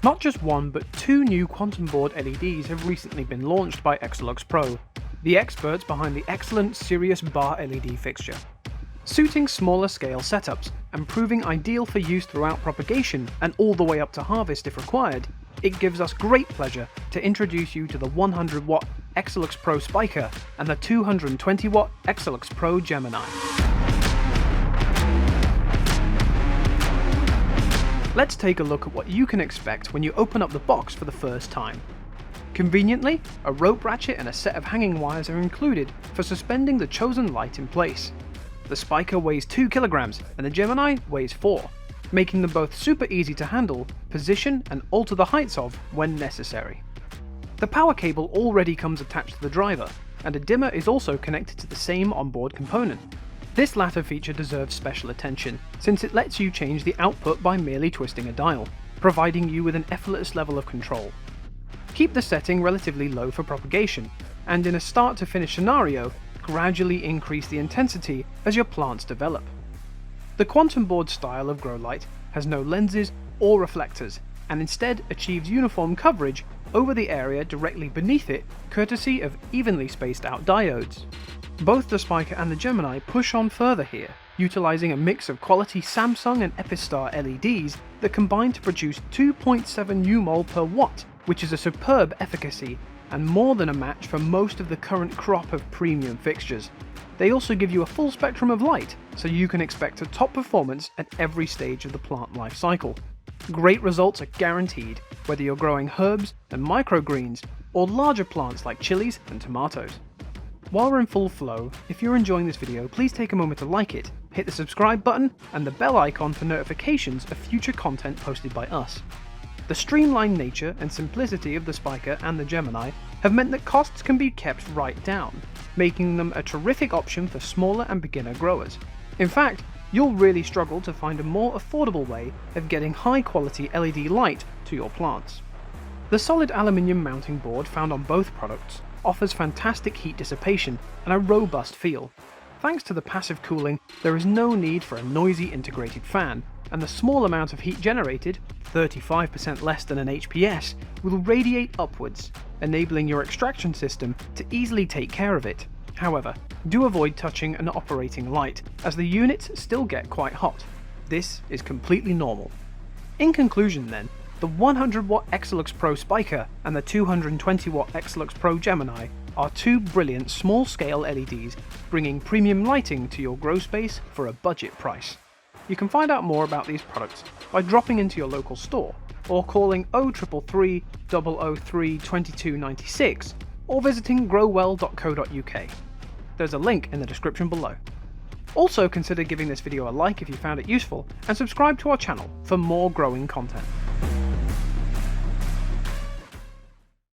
Not just one, but two new quantum board LEDs have recently been launched by Exolux Pro, the experts behind the excellent Sirius bar LED fixture. Suiting smaller scale setups and proving ideal for use throughout propagation and all the way up to harvest if required, it gives us great pleasure to introduce you to the 100-watt Exolux Pro Spica and the 220-watt Exolux Pro Gemini. Let's take a look at what you can expect when you open up the box for the first time. Conveniently, a rope ratchet and a set of hanging wires are included for suspending the chosen light in place. The Spica weighs 2 kilograms and the Gemini weighs 4, making them both super easy to handle, position and alter the heights of when necessary. The power cable already comes attached to the driver, and a dimmer is also connected to the same onboard component. This latter feature deserves special attention, since it lets you change the output by merely twisting a dial, providing you with an effortless level of control. Keep the setting relatively low for propagation, and in a start-to-finish scenario, gradually increase the intensity as your plants develop. The quantum board style of grow light has no lenses or reflectors, and instead achieves uniform coverage over the area directly beneath it, courtesy of evenly spaced out diodes. Both the Spica and the Gemini push on further here, utilizing a mix of quality Samsung and Epistar LEDs that combine to produce 2.7 UMOL per watt, which is a superb efficacy and more than a match for most of the current crop of premium fixtures. They also give you a full spectrum of light, so you can expect a top performance at every stage of the plant life cycle. Great results are guaranteed, whether you're growing herbs and microgreens, or larger plants like chilies and tomatoes. While we're in full flow, if you're enjoying this video, please take a moment to like it, hit the subscribe button and the bell icon for notifications of future content posted by us. The streamlined nature and simplicity of the Spica and the Gemini have meant that costs can be kept right down, making them a terrific option for smaller and beginner growers. In fact, you'll really struggle to find a more affordable way of getting high quality LED light to your plants. The solid aluminium mounting board found on both products offers fantastic heat dissipation and a robust feel. Thanks to the passive cooling, there is no need for a noisy integrated fan, and the small amount of heat generated, 35% less than an HPS, will radiate upwards, enabling your extraction system to easily take care of it. However, do avoid touching an operating light, as the units still get quite hot. This is completely normal. In conclusion then, the 100-watt Exolux Pro Spica and the 220-watt Exolux Pro Gemini are two brilliant small-scale LEDs bringing premium lighting to your grow space for a budget price. You can find out more about these products by dropping into your local store, or calling 0333 003 2296, or visiting growwell.co.uk. There's a link in the description below. Also consider giving this video a like if you found it useful, and subscribe to our channel for more growing content.